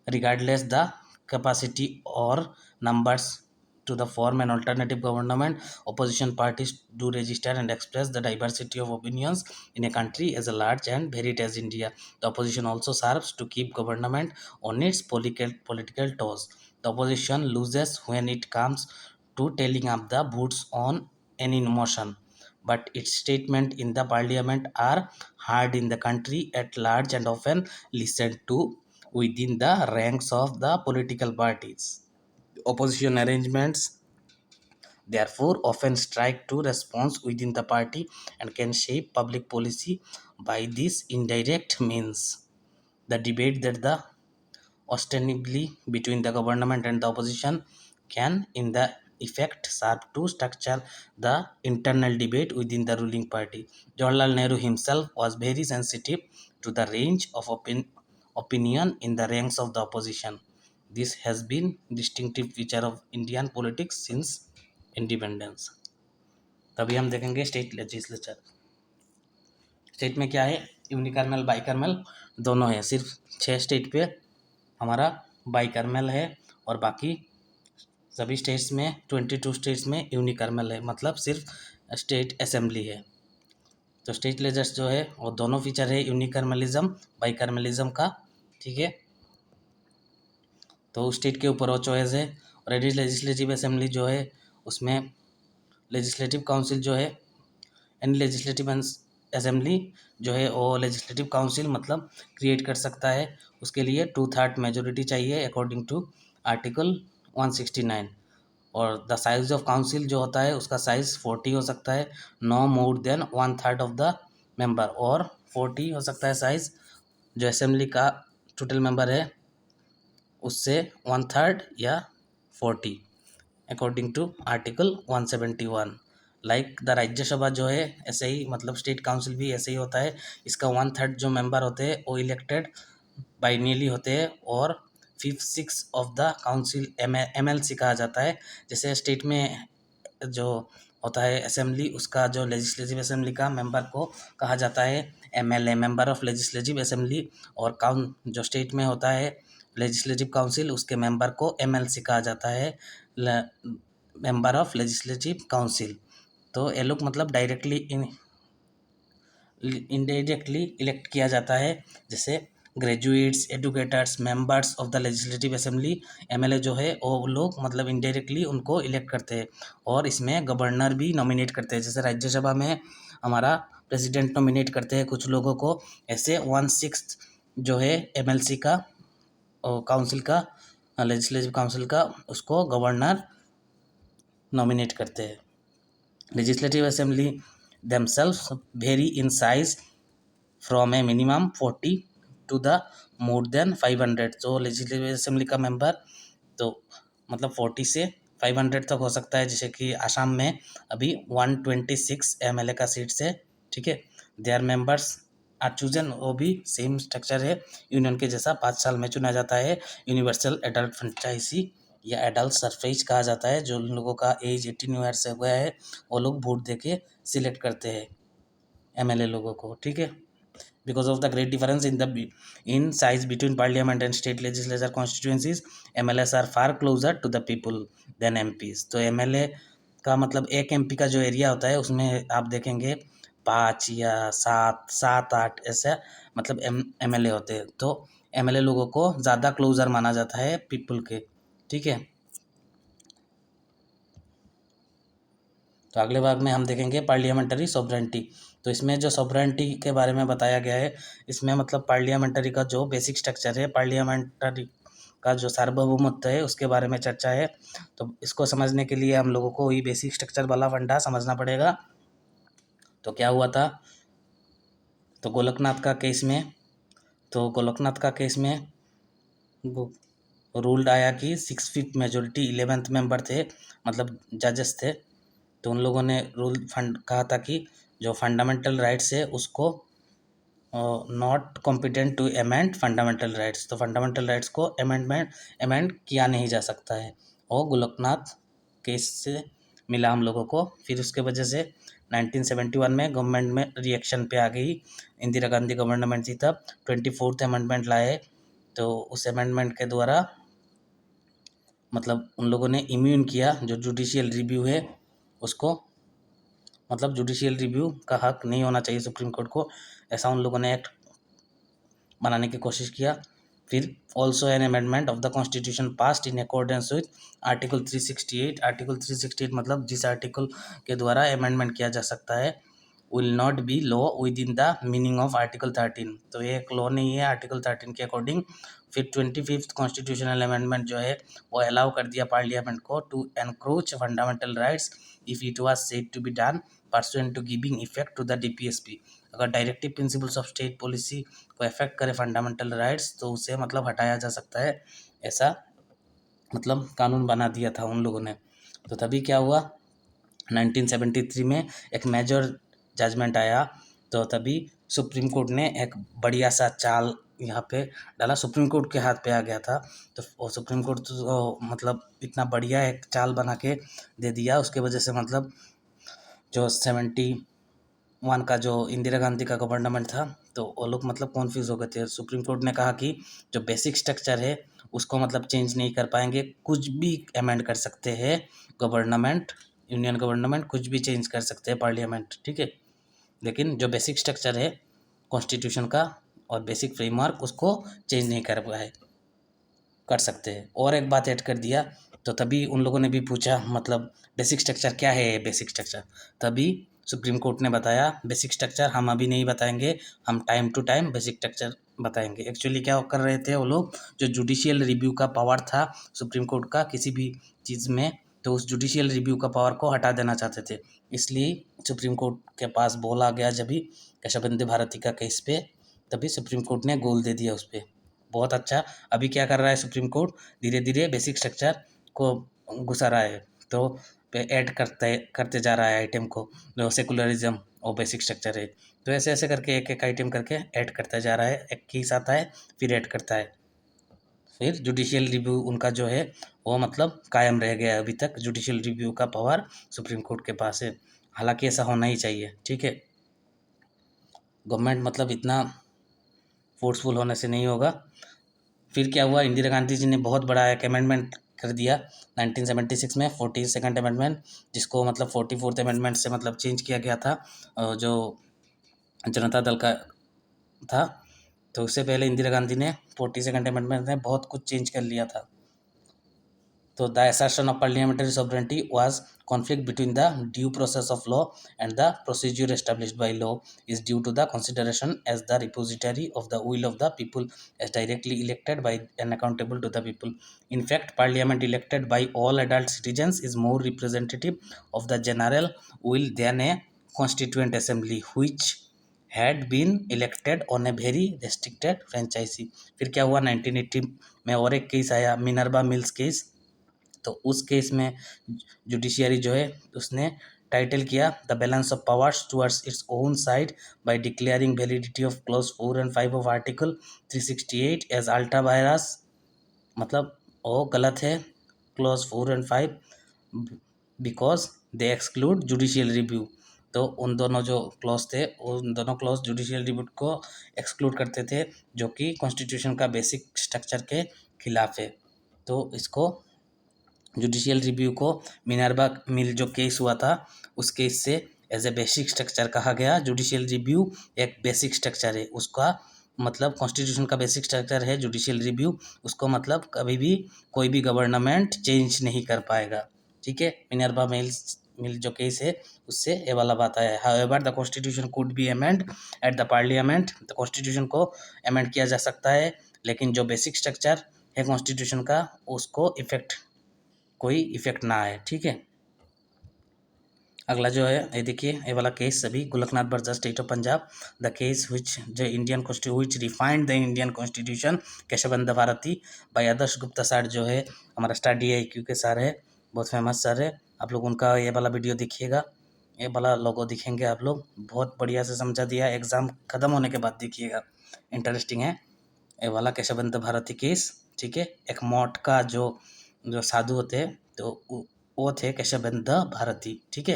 रिगार्डलेस द कैपेसिटी और numbers to the form an alternative government, opposition parties do register and express the diversity of opinions in a country as large and varied as India. The opposition also serves to keep government on its political toes. The opposition loses when it comes to telling up the votes on any motion, but its statement in the parliament are heard in the country at large and often listened to within the ranks of the political parties. Opposition arrangements therefore often strike to response within the party and can shape public policy by this indirect means. The debate that the ostensibly between the government and the opposition can in the effect serve to structure the internal debate within the ruling party. Jawaharlal Nehru himself was very sensitive to the range of opinion in the ranks of the opposition. This has been distinctive feature of Indian politics since independence. तभी हम देखेंगे state legislature. State में क्या है, यूनिकर्नल बाइकर्नल दोनों है। सिर्फ 6 state पे हमारा बाइकर्नल है, और बाकी सभी स्टेट्स में 22 स्टेट्स में यूनिकर्नल है, मतलब सिर्फ स्टेट असेंबली है। तो स्टेट लेजर्स जो है वो दोनों फीचर है, यूनिकर्नलिज्म बाइकर्नलिज्म का। ठीक है। तो स्टेट के ऊपर वो चॉइस है। और लेजिस्लेटिव असेंबली जो है उसमें लेजिस्लेटिव काउंसिल जो है, एंड लेजिस्लेटिव असेंबली जो है वो लेजिस्लेटिव काउंसिल मतलब क्रिएट कर सकता है। उसके लिए 2/3 मेजोरिटी चाहिए अकॉर्डिंग टू आर्टिकल 169। और द साइज ऑफ काउंसिल जो होता है उसका साइज 40 हो सकता है, no more than 1/3 of the member, और 40 हो सकता है साइज जो असेंबली का टोटल मेंबर है उससे 1/3 या 40 according to article 171। Like the Rajya Sabha जो है ऐसे ही, मतलब स्टेट काउंसिल भी ऐसे ही होता है। इसका 1/3 जो मेंबर होते हैं वो इलेक्टेड बाइनियली होते हैं, और 5/6 ऑफ द काउंसिल MLC कहा जाता है। जैसे स्टेट में जो होता है असेंबली, उसका जो लेजिस्लेटिव असेंबली का मेंबर को कहा जाता है MLA, member of legislative assembly. और जो स्टेट में होता है लेजिस्लेटिव काउंसिल, उसके मेंबर को MLC कहा जाता है, मेंबर ऑफ लेजिस्लेटिव काउंसिल। तो ये लोग मतलब डायरेक्टली इनडायरेक्टली इलेक्ट किया जाता है। जैसे graduates, educators, members of the legislative assembly, MLA जो है वो लोग मतलब इनडायरेक्टली उनको इलेक्ट करते हैं। और इसमें गवर्नर भी नॉमिनेट करते हैं, जैसे राज्यसभा में हमारा प्रेसिडेंट नॉमिनेट करते हैं कुछ लोगों को, ऐसे 1/6 जो है MLC का काउंसिल का, लेजिस्लेटिव काउंसिल का, उसको गवर्नर नॉमिनेट करते हैं। Legislative assembly themselves vary in size from a minimum 40 to the more than 500। तो लेजिस्लेटिव असेंबली का मेंबर तो मतलब 40 से 500 तक हो सकता है, जैसे कि आसाम में अभी 126 MLA का सीट्स है, ठीक है। देयर मेंबर्स आर चूजन, वो भी सेम स्ट्रक्चर है यूनियन के जैसा, 5 साल में चुना जाता है। यूनिवर्सल एडल्ट फ्रेंचाइजी या एडल्ट सरफेज कहा जाता है, जो लोगों का एज 18 ईयर से हुआ है वो लोग वोट दे के सिलेक्ट करते हैं MLA लोगों को, ठीक है। Because of the great difference in size between parliament and state legislature constituencies, MLAs are far closer to the people than MPs। तो MLA का मतलब एक MP का जो एरिया होता है उसमें आप देखेंगे 5 या 7 8 ऐसा मतलब MLA होते हैं। तो MLA लोगों को ज़्यादा क्लोजर माना जाता है पीपल के, ठीक है। तो अगले भाग में हम देखेंगे पार्लियामेंट्री सॉवरेंटी। तो इसमें जो सॉवरेंटी के बारे में बताया गया है, इसमें मतलब पार्लियामेंट्री का जो बेसिक स्ट्रक्चर है, पार्लियामेंट्री का जो सार्वभौमत्व है उसके बारे में चर्चा है। तो इसको समझने के लिए हम लोगों को ये बेसिक स्ट्रक्चर वाला फंडा समझना पड़ेगा। तो क्या हुआ था, तो गोलकनाथ का केस में, तो गोलकनाथ का केस में रूल्ड आया कि 6/5 मेजोरिटी 11th मेंबर थे, मतलब जजेस थे। तो उन लोगों ने रूल फंड कहा था कि जो फंडामेंटल राइट्स है उसको not competent to amend fundamental rights, तो फंडामेंटल राइट्स को अमेंड किया नहीं जा सकता है। और गोलकनाथ केस से मिला हम लोगों को। फिर उसके वजह से 1971 में गवर्नमेंट में रिएक्शन पे आ गई, इंदिरा गांधी गवर्नमेंट थी तब, 24th अमेंडमेंट लाए। तो उस अमेंडमेंट के द्वारा मतलब उन लोगों ने इम्यून किया जो जुडिशियल रिव्यू है उसको, मतलब जुडिशियल रिव्यू का हक नहीं होना चाहिए सुप्रीम कोर्ट को, ऐसा उन लोगों ने एक्ट बनाने की कोशिश किया। फिर also an amendment of the constitution passed in accordance with article 368। Article 368 मतलब जिस आर्टिकल के द्वारा अमेंडमेंट किया जा सकता है will not be law with in the meaning of article 13। तो ये एक लॉ नहीं है आर्टिकल 13 के अकॉर्डिंग। फिर 25th कॉन्स्टिट्यूशनल अमेंडमेंट जो है वो अलाउ कर दिया पार्लियामेंट को to encroach fundamental rights if it was said to be done pursuant to giving effect to the DPSP। अगर directive principles of state policy को इफेक्ट करे फंडामेंटल राइट्स तो उसे मतलब हटाया जा सकता है, ऐसा मतलब कानून बना दिया था उन लोगों ने। तो तभी क्या हुआ, 1973 में एक मेजर जजमेंट आया। तो तभी सुप्रीम कोर्ट ने एक बढ़िया सा चाल यहाँ पे डाला, सुप्रीम कोर्ट के हाथ पे आ गया था। तो वो सुप्रीम कोर्ट तो मतलब इतना बढ़िया एक चाल बना के दे दिया, उसके वजह से मतलब जो 71 का जो इंदिरा गांधी का गवर्नमेंट था तो वो लोग मतलब कॉन्फ्यूज़ हो गए थे। सुप्रीम कोर्ट ने कहा कि जो बेसिक स्ट्रक्चर है उसको मतलब चेंज नहीं कर पाएंगे, कुछ भी अमेंड कर सकते हैं गवर्नमेंट, यूनियन गवर्नमेंट कुछ भी चेंज कर सकते हैं पार्लियामेंट, ठीक है। लेकिन जो बेसिक स्ट्रक्चर है कॉन्स्टिट्यूशन का और बेसिक फ्रेमवर्क उसको चेंज नहीं कर सकते हैं। और एक बात ऐड कर दिया, तो तभी उन लोगों ने भी पूछा मतलब बेसिक स्ट्रक्चर क्या है, बेसिक स्ट्रक्चर। तभी सुप्रीम कोर्ट ने बताया बेसिक स्ट्रक्चर हम अभी नहीं बताएंगे, हम time to time basic structure बताएंगे। एक्चुअली क्या कर रहे थे वो लोग, जो जुडिशियल रिव्यू का पावर था सुप्रीम कोर्ट का किसी भी चीज़ में, तो उस जुडिशियल रिव्यू का पावर को हटा देना चाहते थे। इसलिए सुप्रीम कोर्ट के पास बोला गया जब भी केशव भारती का केस पे, तभी सुप्रीम कोर्ट ने गोल दे दिया उस पर। बहुत अच्छा। अभी क्या कर रहा है सुप्रीम कोर्ट, धीरे धीरे बेसिक स्ट्रक्चर को घुसा रहा है, तो पे ऐड करते जा रहा है आइटम को, जो सेकुलरिज्म और बेसिक स्ट्रक्चर है। तो ऐसे ऐसे करके एक एक आइटम करके ऐड करता जा रहा है, एक केस आता है फिर ऐड करता है। फिर जुडिशियल रिव्यू उनका जो है वो मतलब कायम रह गया, अभी तक जुडिशियल रिव्यू का पावर सुप्रीम कोर्ट के पास है। हालांकि ऐसा होना ही चाहिए, ठीक है। गवर्नमेंट मतलब इतना फोर्सफुल होने से नहीं होगा। फिर क्या हुआ, इंदिरा गांधी जी ने बहुत बड़ा एक अमेंडमेंट कर दिया 1976 में, 42nd अमेंडमेंट, जिसको मतलब 44th अमेंडमेंट से मतलब चेंज किया गया था, जो जनता दल का था। तो उससे पहले इंदिरा गांधी ने 42nd अमेंडमेंट में बहुत कुछ चेंज कर लिया था। So the assertion of parliamentary sovereignty was conflict between the due process of law and the procedure established by law is due to the consideration as the repository of the will of the people as directly elected by and accountable to the people. In fact, parliament elected by all adult citizens is more representative of the general will than a constituent assembly which had been elected on a very restricted franchise. फिर क्या हुआ 1980 में और एक case आया, Minerva mills case. तो उस case में जुडिशियरी जो है उसने टाइटल किया the balance of powers towards its own side by declaring validity of clause 4 and 5 of article 368 as ultra vires. मतलब वो गलत है clause 4 and 5 because they exclude judicial review. तो उन दोनों जो क्लॉज थे उन दोनों क्लॉज जुडिशियल रिव्यू को एक्सक्लूड करते थे, जो कि कॉन्स्टिट्यूशन का बेसिक स्ट्रक्चर के खिलाफ है। तो इसको जुडिशियल रिव्यू को मिनर्वा मिल जो केस हुआ था उस केस से एज ए बेसिक स्ट्रक्चर कहा गया। जुडिशियल रिव्यू एक बेसिक स्ट्रक्चर है, उसका मतलब कॉन्स्टिट्यूशन का बेसिक स्ट्रक्चर है जुडिशियल रिव्यू, उसको मतलब कभी भी कोई भी गवर्नमेंट चेंज नहीं कर पाएगा। ठीक है, मिनर्वा मिल जो केस है उससे ये वाला बात आया है। However the constitution could be amend at the parliament. The constitution को अमेंड किया जा सकता है, लेकिन जो बेसिक स्ट्रक्चर है कॉन्स्टिट्यूशन का उसको कोई इफेक्ट ना आए। ठीक है, अगला जो है ये देखिए, ये वाला केस सभी Golaknath versus state of Punjab. The case which जो Indian which refined the Indian constitution Kesavananda Bharati by Adarsh Gupta sir, जो है हमारा स्टार DIQ के सर है, बहुत फेमस सर है। आप लोग उनका ये वाला वीडियो देखिएगा, ये वाला लोगो दिखेंगे आप लोग, बहुत बढ़िया से समझा दिया, एग्ज़ाम ख़त्म होने के बाद देखिएगा, इंटरेस्टिंग है ये वाला केशवंत भारती केस। ठीक है, एक मौट का जो साधु होते हैं तो वो थे केशवंत भारती। ठीक है,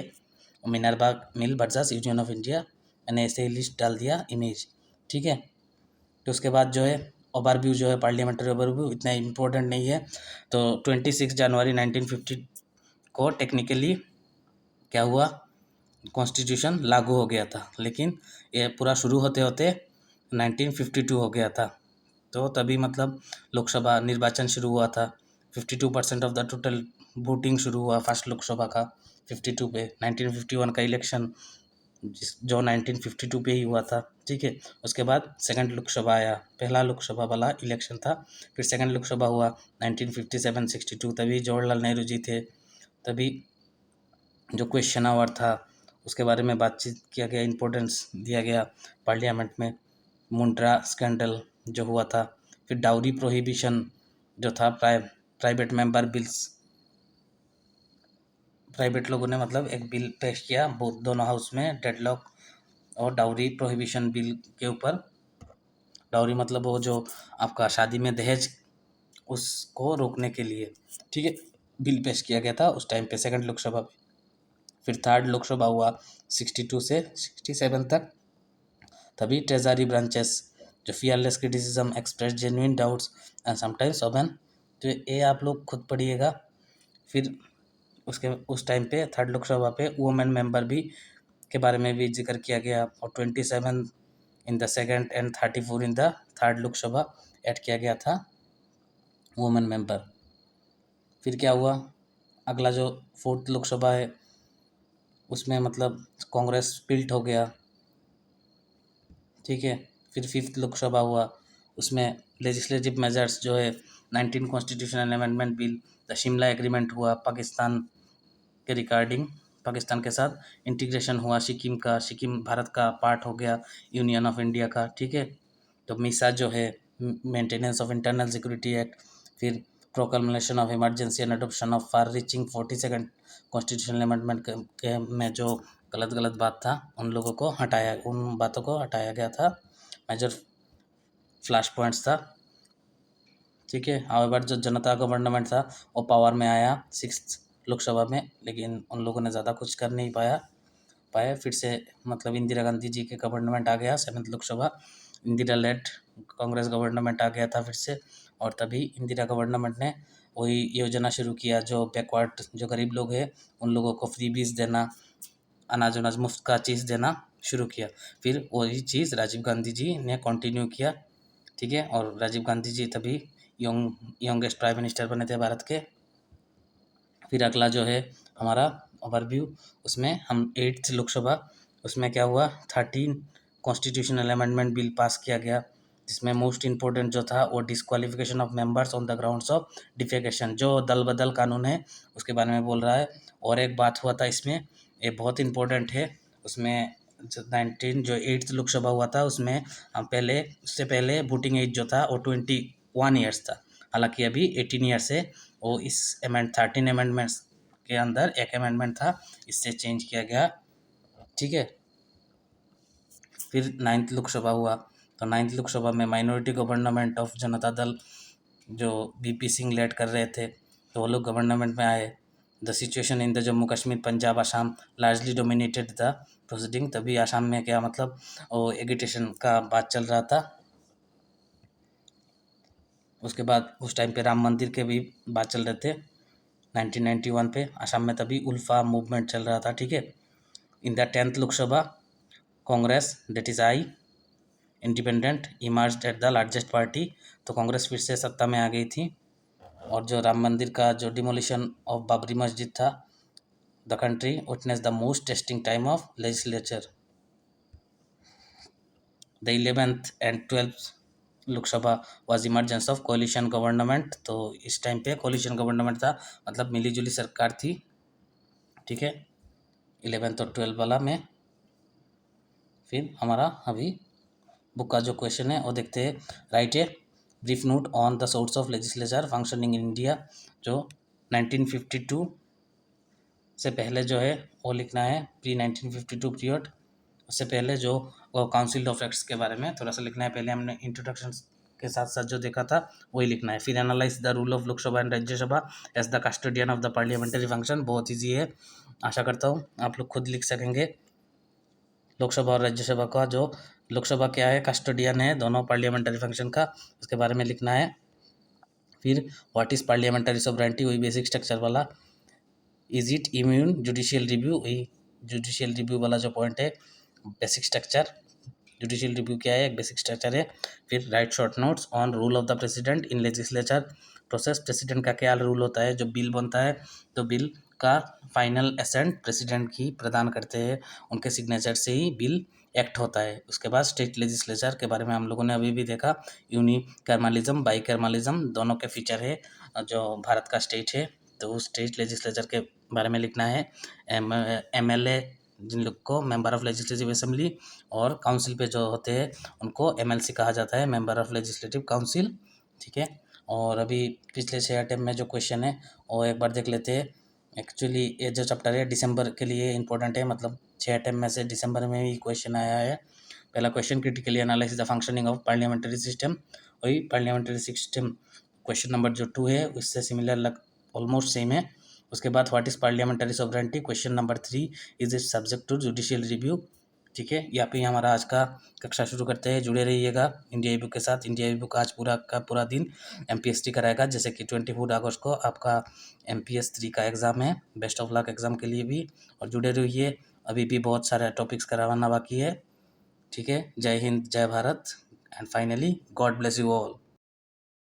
Minerva mill versus union of India, मैंने ऐसे ही लिस्ट डाल दिया इमेज। ठीक है, तो उसके बाद जो है ओवरव्यू जो है पार्लियामेंट्री ओवरव्यू इतना इम्पोर्टेंट नहीं है। तो 26 जनवरी 1950 को टेक्निकली क्या हुआ, कॉन्स्टिट्यूशन लागू हो गया था, लेकिन ये पूरा शुरू होते होते 1952 हो गया था। तो तभी मतलब लोकसभा निर्वाचन शुरू हुआ था, 52% ऑफ द टोटल वोटिंग शुरू हुआ फर्स्ट लोकसभा का 52 पे। 1951 का इलेक्शन जो 1952 पे ही हुआ था। ठीक है, उसके बाद सेकंड लोकसभा आया, पहला लोकसभा वाला इलेक्शन था, फिर सेकंड लोकसभा हुआ 1957-62, तभी जवाहरलाल नेहरू जी थे। तभी जो क्वेश्चन आवर था उसके बारे में बातचीत किया गया, इम्पोर्टेंस दिया गया पार्लियामेंट में। मुंड्रा स्कैंडल जो हुआ था, फिर डाउरी प्रोहिबिशन जो था, प्राइवेट मेंबर बिल्स, प्राइवेट लोगों ने मतलब एक बिल पेश किया दोनों हाउस में, डेडलॉक और डाउरी प्रोहिबिशन बिल के ऊपर। डाउरी मतलब वो जो आपका शादी में दहेज, उसको रोकने के लिए, ठीक है, बिल पेश किया गया था उस टाइम पे सेकंड लोकसभा। फिर थर्ड लोकसभा हुआ 62 से 67 तक, तभी ट्रेजरी ब्रांचेस जो fearless criticism express genuine doubts and sometimes open. तो ये आप लोग खुद पढ़िएगा। फिर उसके उस टाइम पे थर्ड लोकसभा पे वुमेन मेंबर भी के बारे में भी जिक्र किया गया, और 27 in the second and 34 in the third Lok Sabha add किया गया था वुमेन मेंबर। फिर क्या हुआ, अगला जो फोर्थ लोकसभा है उसमें मतलब कांग्रेस स्प्लिट हो गया। ठीक है, फिर फिफ्थ लोकसभा हुआ, उसमें लेजिस्लेटिव मेजर्स जो है 19 constitutional amendment bill, the Shimla agreement हुआ, पाकिस्तान के रिगार्डिंग पाकिस्तान के साथ इंटीग्रेशन हुआ सिक्किम का, सिक्किम भारत का पार्ट हो गया यूनियन ऑफ इंडिया का। ठीक है, तो मीसा जो है maintenance of internal security act, फिर proclamation of emergency and adoption of far reaching 42nd constitutional amendment के में जो गलत बात था उन लोगों को हटाया, उन बातों को हटाया गया था, मेजर फ्लैश पॉइंट्स था। ठीक है, हाउएवर जो जनता गवर्नमेंट था वो पावर में आया 6th लोकसभा में, लेकिन उन लोगों ने ज़्यादा कुछ कर नहीं पाए। फिर से मतलब इंदिरा गांधी जी के गवर्नमेंट आ गया 7th Lok Sabha, Indira led Congress government आ गया था फिर से, और तभी इंदिरा गवर्नमेंट ने वही योजना शुरू किया जो बैकवर्ड जो गरीब लोग हैं उन लोगों को फ्री बीज देना, अनाज मुफ्त का चीज़ देना शुरू किया। फिर वही चीज़ राजीव गांधी जी ने कंटिन्यू किया। ठीक है, और राजीव गांधी जी तभी यंगेस्ट प्राइम मिनिस्टर बने थे भारत के। फिर अगला जो है हमारा ओवरव्यू, उसमें हम 8th लोकसभा, उसमें क्या हुआ 13 कॉन्स्टिट्यूशनल अमेंडमेंट बिल पास किया गया, जिसमें मोस्ट इम्पोर्टेंट जो था वो disqualification of members on the grounds of defecation, जो दल बदल कानून है उसके बारे में बोल रहा है। और एक बात हुआ था इसमें, ये बहुत इंपॉर्टेंट है, उसमें जो 8th लोकसभा हुआ था उसमें हम पहले, उससे पहले वोटिंग एज जो था वो 21 ईयर्स था। हालांकि अभी 18 ईयर्स है। वो इस 13 अमेंडमेंट्स के अंदर एक अमेंडमेंट था, इससे चेंज किया गया। ठीक है। फिर 9th लोकसभा हुआ, तो 9th लोकसभा में minority government of Janata Dal जो बीपी सिंह लेड कर रहे थे, तो वो लोग गवर्नमेंट में आए। The situation in the Jammu Kashmir Punjab Assam largely dominated the proceeding. तभी आसाम में क्या मतलब वो एगिटेशन का बात चल रहा था। उसके बाद उस टाइम पे राम मंदिर के भी बात चल रहे थे 1991 पे आसाम में, तभी उल्फा मूवमेंट चल रहा था। ठीक है। In the 10th Lok Sabha Congress that is I independent emerged at the largest party, तो कांग्रेस फिर से सत्ता में आ गई थी। और जो राम मंदिर का जो डिमोलिशन ऑफ बाबरी मस्जिद था, the country witness the most testing time of legislature. The 11th and 12th Lok Sabha was emergence of coalition government, तो इस टाइम पे कोलिशन गवर्नमेंट था, मतलब मिलीजुली सरकार थी। ठीक है। 11th और 12 वाला में। फिर हमारा अभी बुक का जो क्वेश्चन है वो देखते हैं। Right a brief note on the source of legislature functioning in India, जो 1952 से पहले जो है वो लिखना है, प्री 1952 पीरियड। उससे पहले जो काउंसिल ऑफ एक्ट्स के बारे में थोड़ा सा लिखना है। पहले हमने इंट्रोडक्शन के साथ साथ जो देखा था वही लिखना है। फिर analyse the rule of Lok Sabha and Rajya Sabha as the custodian of the parliamentary function. बहुत ईजी है, आशा करता हूँ आप लोग खुद लिख सकेंगे। लोकसभा और राज्यसभा का जो लोकसभा क्या है, कस्टोडियन है दोनों पार्लियामेंट्री फंक्शन का, उसके बारे में लिखना है। फिर व्हाट इज़ पार्लियामेंट्री सोवरेंटी, वही बेसिक स्ट्रक्चर वाला। Is it immune judicial review, वही जुडिशियल रिव्यू वाला जो पॉइंट है, बेसिक स्ट्रक्चर। जुडिशियल रिव्यू क्या है, एक बेसिक स्ट्रक्चर है। फिर right short notes on rule of the president in legislature process. President का क्या रूल होता है, जो बिल बनता है तो बिल का फाइनल एसेंट प्रेसिडेंट ही प्रदान करते हैं, उनके सिग्नेचर से ही बिल एक्ट होता है। उसके बाद स्टेट लेजिस्लेचर के बारे में हम लोगों ने अभी भी देखा, यूनिकर्मलिज्म बाईकर्मलिज्म दोनों के फीचर है जो भारत का स्टेट है, तो उस स्टेट लेजिस्लेचर के बारे में लिखना है। MLA जिन लोग को मेंबर ऑफ लेजिस्लेटिव असेंबली, और काउंसिल पे जो होते हैं उनको MLC कहा जाता है, मेंबर ऑफ लेजिस्लेटिव काउंसिल। ठीक है। और अभी पिछले 6 अटेम्प्ट में जो क्वेश्चन है वो एक बार देख लेते हैं। एक्चुअली ये जो चैप्टर है दिसंबर के लिए इंपॉर्टेंट है, मतलब 6 अटेम्प्ट में से दिसंबर में ही क्वेश्चन आया है। पहला question, critically analyse the functioning of parliamentary system, वही पार्लियामेंट्री सिस्टम क्वेश्चन नंबर जो 2 है उससे सिमिलर लग ऑलमोस्ट सेम है। उसके बाद what is parliamentary sovereignty, question number 3, is it subject to judicial review. ठीक है। यहाँ पे हमारा आज का कक्षा शुरू करते हैं, जुड़े रहिएगा इंडिया ई बुक के साथ। इंडिया ई बुक आज पूरा का पूरा दिन MPST कराएगा, जैसे कि 24 अगस्त को आपका MPS 3 का एग्ज़ाम है। बेस्ट ऑफ लक एग्ज़ाम के लिए भी, और जुड़े रहिए, अभी भी बहुत सारे टॉपिक्स करवाना बाकी है। ठीक है। जय हिंद, जय Bharat, and finally God bless you all.